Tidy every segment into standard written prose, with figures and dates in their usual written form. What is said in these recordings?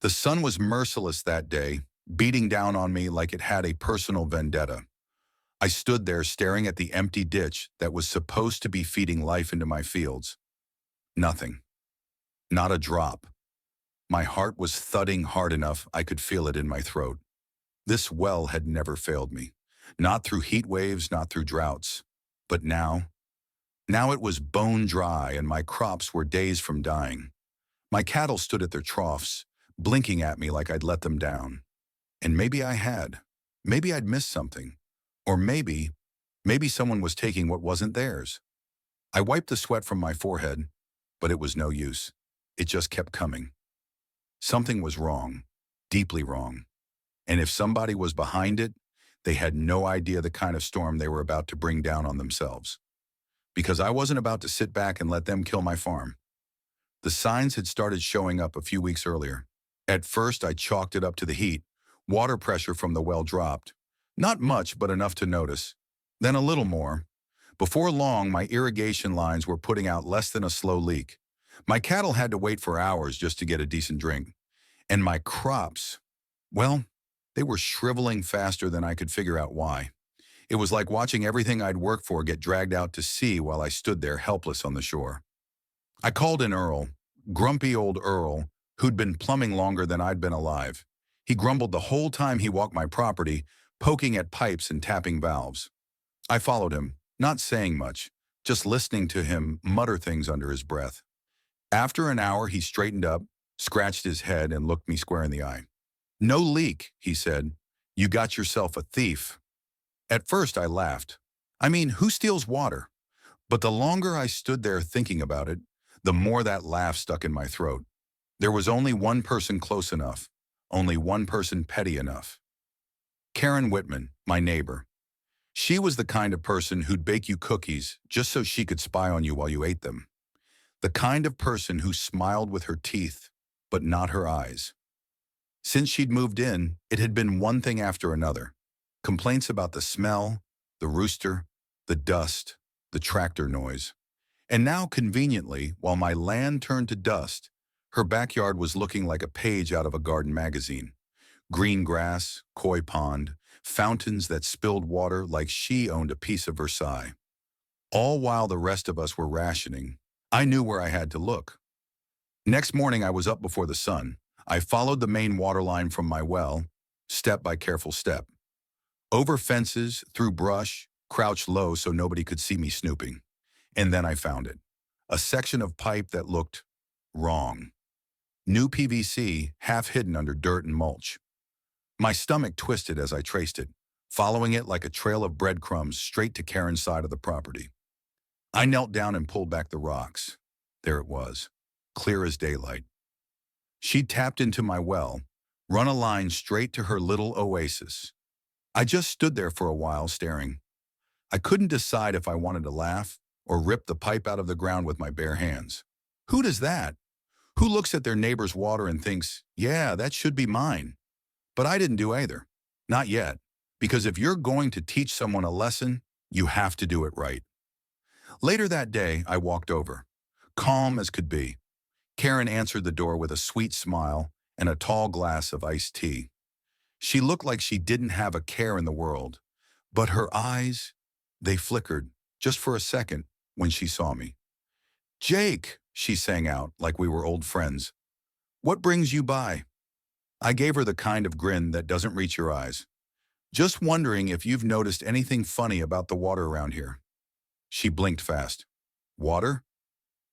The sun was merciless that day, beating down on me like it had a personal vendetta. I stood there staring at the empty ditch that was supposed to be feeding life into my fields. Nothing. Not a drop. My heart was thudding hard enough I could feel it in my throat. This well had never failed me. Not through heat waves, not through droughts. But now it was bone dry and my crops were days from dying. My cattle stood at their troughs, blinking at me like I'd let them down. And maybe I had. Maybe I'd missed something. Or maybe someone was taking what wasn't theirs. I wiped the sweat from my forehead, but it was no use. It just kept coming. Something was wrong, deeply wrong. And if somebody was behind it, they had no idea the kind of storm they were about to bring down on themselves. Because I wasn't about to sit back and let them kill my farm. The signs had started showing up a few weeks earlier. At first, I chalked it up to the heat. Water pressure from the well dropped. Not much, but enough to notice. Then a little more. Before long, my irrigation lines were putting out less than a slow leak. My cattle had to wait for hours just to get a decent drink. And my crops, well, they were shriveling faster than I could figure out why. It was like watching everything I'd worked for get dragged out to sea while I stood there helpless on the shore. I called in Earl, grumpy old Earl, who'd been plumbing longer than I'd been alive. He grumbled the whole time he walked my property, poking at pipes and tapping valves. I followed him, not saying much, just listening to him mutter things under his breath. After an hour, he straightened up, scratched his head, and looked me square in the eye. "No leak," he said. "You got yourself a thief." At first, I laughed. I mean, who steals water? But the longer I stood there thinking about it, the more that laugh stuck in my throat. There was only one person close enough, only one person petty enough. Karen Whitman, my neighbor. She was the kind of person who'd bake you cookies just so she could spy on you while you ate them. The kind of person who smiled with her teeth, but not her eyes. Since she'd moved in, it had been one thing after another. Complaints about the smell, the rooster, the dust, the tractor noise. And now, conveniently, while my land turned to dust, her backyard was looking like a page out of a garden magazine. Green grass, koi pond, fountains that spilled water like she owned a piece of Versailles. All while the rest of us were rationing, I knew where I had to look. Next morning, I was up before the sun. I followed the main water line from my well, step by careful step. Over fences, through brush, crouched low so nobody could see me snooping. And then I found it. A section of pipe that looked wrong. New PVC, half hidden under dirt and mulch. My stomach twisted as I traced it, following it like a trail of breadcrumbs straight to Karen's side of the property. I knelt down and pulled back the rocks. There it was, clear as daylight. She'd tapped into my well, run a line straight to her little oasis. I just stood there for a while staring. I couldn't decide if I wanted to laugh or rip the pipe out of the ground with my bare hands. Who does that? Who looks at their neighbor's water and thinks, yeah, that should be mine? But I didn't do either. Not yet. Because if you're going to teach someone a lesson, you have to do it right. Later that day, I walked over, calm as could be. Karen answered the door with a sweet smile and a tall glass of iced tea. She looked like she didn't have a care in the world, but her eyes, they flickered just for a second when she saw me. "Jake," she sang out like we were old friends. "What brings you by?" I gave her the kind of grin that doesn't reach your eyes. "Just wondering if you've noticed anything funny about the water around here." She blinked fast. "Water?"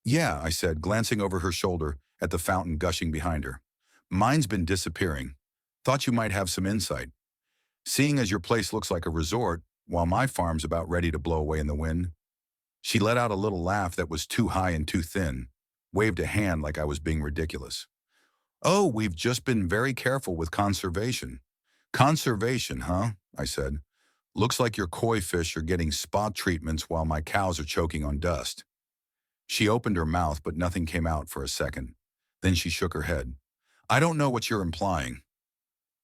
"Yeah," I said, glancing over her shoulder at the fountain gushing behind her. "Mine's been disappearing. Thought you might have some insight. Seeing as your place looks like a resort, while my farm's about ready to blow away in the wind." She let out a little laugh that was too high and too thin, waved a hand like I was being ridiculous. "Oh, we've just been very careful with conservation." "Conservation, huh?" I said. "Looks like your koi fish are getting spot treatments while my cows are choking on dust." She opened her mouth, but nothing came out for a second. Then she shook her head. "I don't know what you're implying."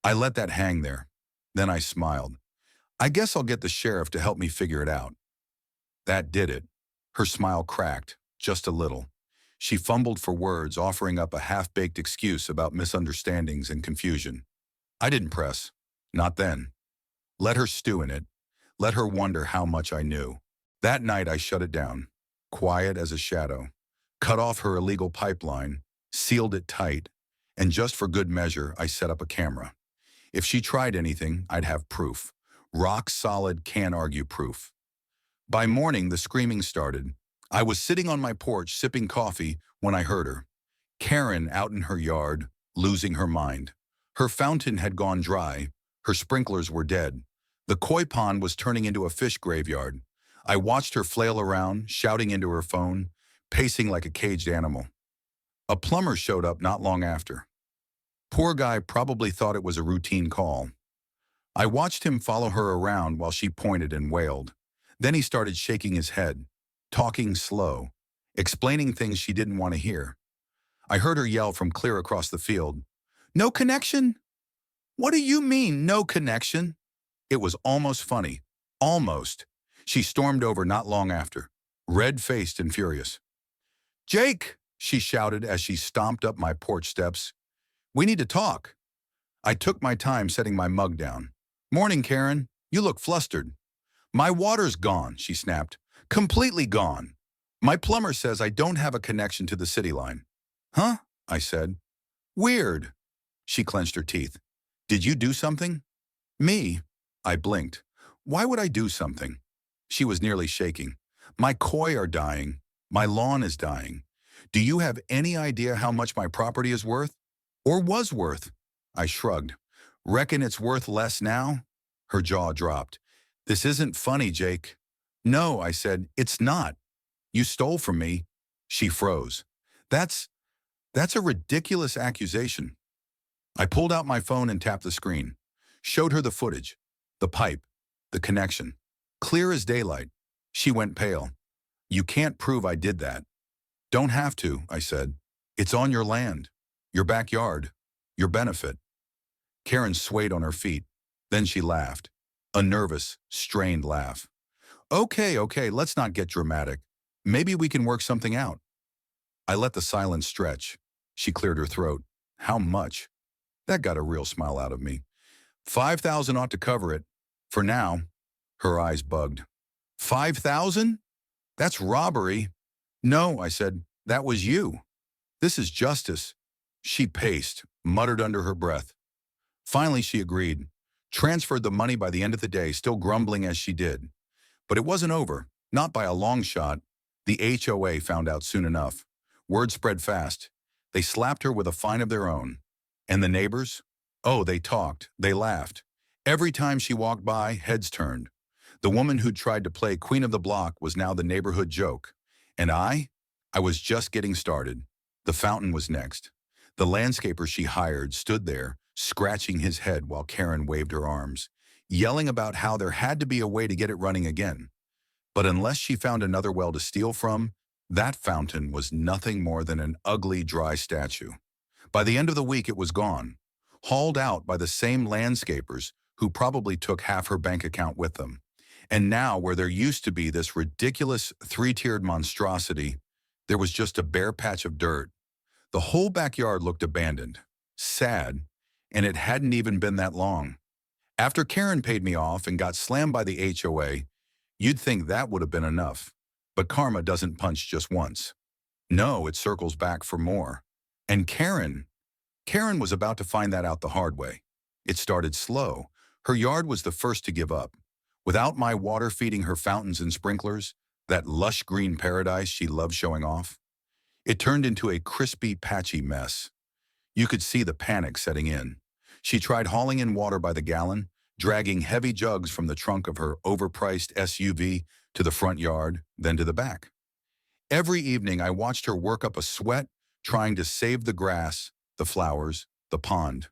I let that hang there. Then I smiled. "I guess I'll get the sheriff to help me figure it out." That did it. Her smile cracked, just a little. She fumbled for words, offering up a half-baked excuse about misunderstandings and confusion. I didn't press. Not then. Let her stew in it. Let her wonder how much I knew. That night I shut it down, quiet as a shadow, cut off her illegal pipeline, sealed it tight, and just for good measure, I set up a camera. If she tried anything, I'd have proof. Rock solid, can't argue proof. By morning, the screaming started. I was sitting on my porch sipping coffee when I heard her. Karen out in her yard, losing her mind. Her fountain had gone dry. Her sprinklers were dead. The koi pond was turning into a fish graveyard. I watched her flail around, shouting into her phone, pacing like a caged animal. A plumber showed up not long after. Poor guy probably thought it was a routine call. I watched him follow her around while she pointed and wailed. Then he started shaking his head, talking slow, explaining things she didn't want to hear. I heard her yell from clear across the field. No connection? What do you mean, no connection? It was almost funny. Almost. She stormed over not long after, red-faced and furious. Jake, she shouted as she stomped up my porch steps. We need to talk. I took my time setting my mug down. Morning, Karen. You look flustered. My water's gone, she snapped. Completely gone. My plumber says I don't have a connection to the city line. Huh? I said. Weird. She clenched her teeth. Did you do something? Me? I blinked. Why would I do something? She was nearly shaking. My koi are dying. My lawn is dying. Do you have any idea how much my property is worth? Or was worth? I shrugged. Reckon it's worth less now? Her jaw dropped. This isn't funny, Jake. No, I said, it's not. You stole from me. She froze. That's a ridiculous accusation. I pulled out my phone and tapped the screen. Showed her the footage, the pipe, the connection. Clear as daylight. She went pale. You can't prove I did that. Don't have to, I said. It's on your land, your backyard, your benefit. Karen swayed on her feet. Then she laughed. A nervous, strained laugh. Okay, let's not get dramatic. Maybe we can work something out. I let the silence stretch. She cleared her throat. How much? That got a real smile out of me. 5,000 ought to cover it. For now. Her eyes bugged. 5,000? That's robbery. No, I said, that was you. This is justice. She paced, muttered under her breath. Finally, she agreed. Transferred the money by the end of the day, still grumbling as she did. But it wasn't over, not by a long shot. The HOA found out soon enough. Word spread fast. They slapped her with a fine of their own. And the neighbors? Oh, they talked, they laughed. Every time she walked by, heads turned. The woman who'd tried to play queen of the block was now the neighborhood joke. And I was just getting started. The fountain was next. The landscaper she hired stood there, scratching his head while Karen waved her arms, yelling about how there had to be a way to get it running again. But unless she found another well to steal from, that fountain was nothing more than an ugly, dry statue. By the end of the week, it was gone, hauled out by the same landscapers who probably took half her bank account with them. And now, where there used to be this ridiculous three-tiered monstrosity, there was just a bare patch of dirt. The whole backyard looked abandoned, sad, and it hadn't even been that long. After Karen paid me off and got slammed by the HOA, you'd think that would have been enough. But karma doesn't punch just once. No, it circles back for more. And Karen was about to find that out the hard way. It started slow. Her yard was the first to give up. Without my water feeding her fountains and sprinklers, that lush green paradise she loved showing off, it turned into a crispy, patchy mess. You could see the panic setting in. She tried hauling in water by the gallon, dragging heavy jugs from the trunk of her overpriced SUV to the front yard, then to the back. Every evening I watched her work up a sweat, trying to save the grass, the flowers, the pond.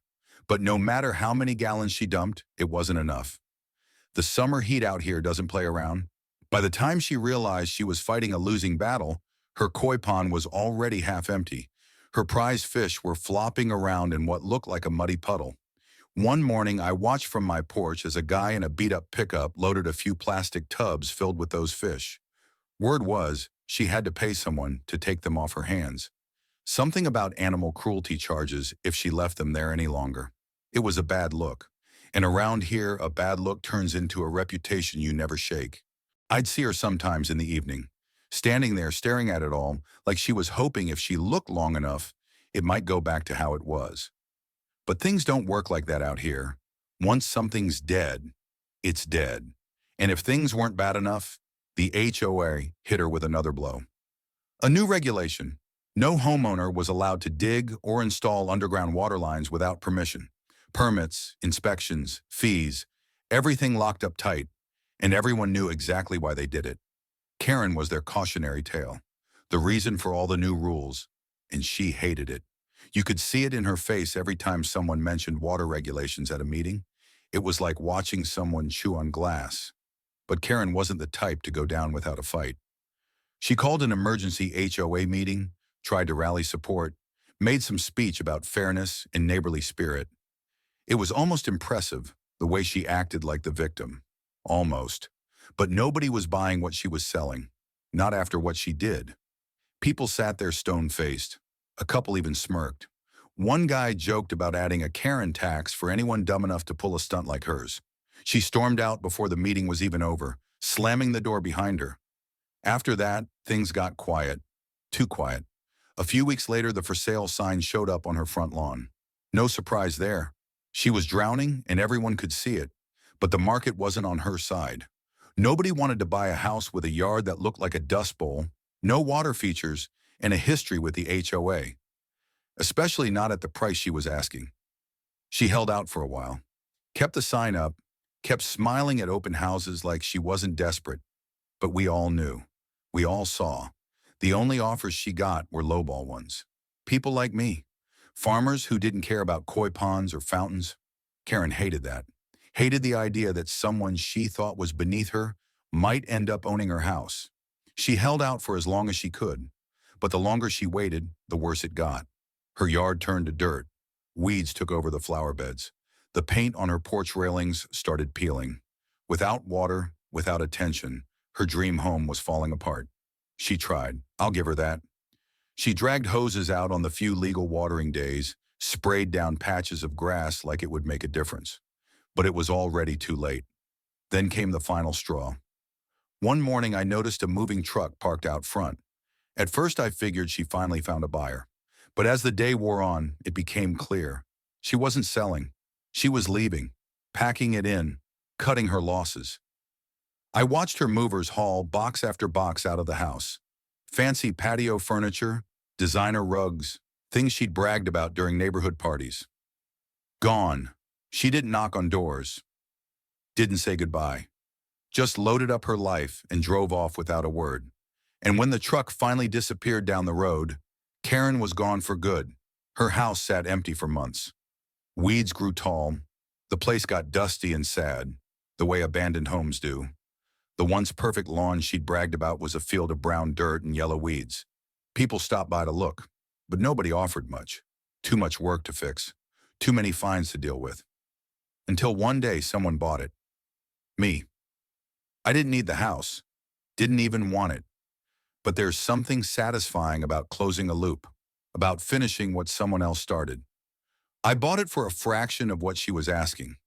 But no matter how many gallons she dumped, it wasn't enough. The summer heat out here doesn't play around. By the time she realized she was fighting a losing battle, her koi pond was already half empty. Her prize fish were flopping around in what looked like a muddy puddle. One morning, I watched from my porch as a guy in a beat-up pickup loaded a few plastic tubs filled with those fish. Word was, She had to pay someone to take them off her hands. Something about animal cruelty charges if she left them there any longer. It was a bad look. And around here, a bad look turns into a reputation you never shake. I'd see her sometimes in the evening, standing there staring at it all, like she was hoping if she looked long enough, it might go back to how it was. But things don't work like that out here. Once something's dead, it's dead. And if things weren't bad enough, the HOA hit her with another blow. A new regulation. No homeowner was allowed to dig or install underground water lines without permission. Permits, inspections, fees, everything locked up tight, and everyone knew exactly why they did it. Karen was their cautionary tale, the reason for all the new rules, and she hated it. You could see it in her face every time someone mentioned water regulations at a meeting. It was like watching someone chew on glass. But Karen wasn't the type to go down without a fight. She called an emergency HOA meeting, tried to rally support, made some speech about fairness and neighborly spirit. It was almost impressive, the way she acted like the victim. Almost. But nobody was buying what she was selling. Not after what she did. People sat there stone-faced. A couple even smirked. One guy joked about adding a Karen tax for anyone dumb enough to pull a stunt like hers. She stormed out before the meeting was even over, slamming the door behind her. After that, things got quiet. Too quiet. A few weeks later, the for sale sign showed up on her front lawn. No surprise there. She was drowning and everyone could see it, but the market wasn't on her side. Nobody wanted to buy a house with a yard that looked like a dust bowl, no water features, and a history with the HOA. Especially not at the price she was asking. She held out for a while, kept the sign up, kept smiling at open houses like she wasn't desperate. But we all knew. We all saw. The only offers she got were lowball ones. People like me. Farmers who didn't care about koi ponds or fountains. Karen hated that. Hated the idea that someone she thought was beneath her might end up owning her house. She held out for as long as she could. But the longer she waited, the worse it got. Her yard turned to dirt. Weeds took over the flower beds. The paint on her porch railings started peeling. Without water, without attention, her dream home was falling apart. She tried. I'll give her that. She dragged hoses out on the few legal watering days, sprayed down patches of grass like it would make a difference. But it was already too late. Then came the final straw. One morning I noticed a moving truck parked out front. At first I figured she finally found a buyer. But as the day wore on, it became clear. She wasn't selling. She was leaving, packing it in, cutting her losses. I watched her movers haul box after box out of the house. Fancy patio furniture, designer rugs, things she'd bragged about during neighborhood parties. Gone. She didn't knock on doors. Didn't say goodbye. Just loaded up her life and drove off without a word. And when the truck finally disappeared down the road, Karen was gone for good. Her house sat empty for months. Weeds grew tall. The place got dusty and sad, the way abandoned homes do. The once perfect lawn she'd bragged about was a field of brown dirt and yellow weeds. People stopped by to look, but nobody offered much. Too much work to fix. Too many fines to deal with. Until one day someone bought it. Me. I didn't need the house. Didn't even want it. But there's something satisfying about closing a loop, about finishing what someone else started. I bought it for a fraction of what she was asking.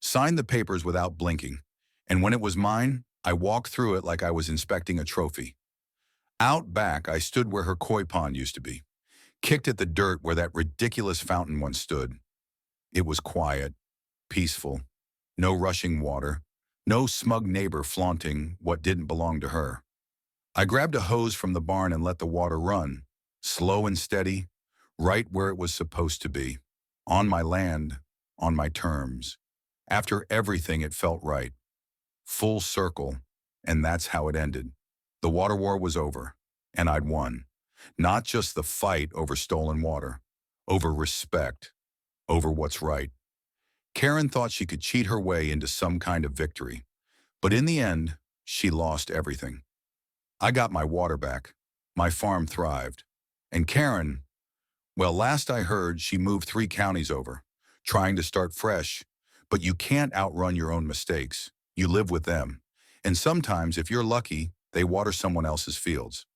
Signed the papers without blinking, and when it was mine, I walked through it like I was inspecting a trophy. Out back, I stood where her koi pond used to be, kicked at the dirt where that ridiculous fountain once stood. It was quiet, peaceful, no rushing water, no smug neighbor flaunting what didn't belong to her. I grabbed a hose from the barn and let the water run, slow and steady, right where it was supposed to be. On my land, on my terms. After everything, it felt right. Full circle, and that's how it ended. The water war was over, and I'd won. Not just the fight over stolen water, over respect, over what's right. Karen thought she could cheat her way into some kind of victory, but in the end, she lost everything. I got my water back. My farm thrived. And Karen, well, last I heard, she moved 3 counties over, trying to start fresh. But you can't outrun your own mistakes. You live with them. And sometimes, if you're lucky, they water someone else's fields.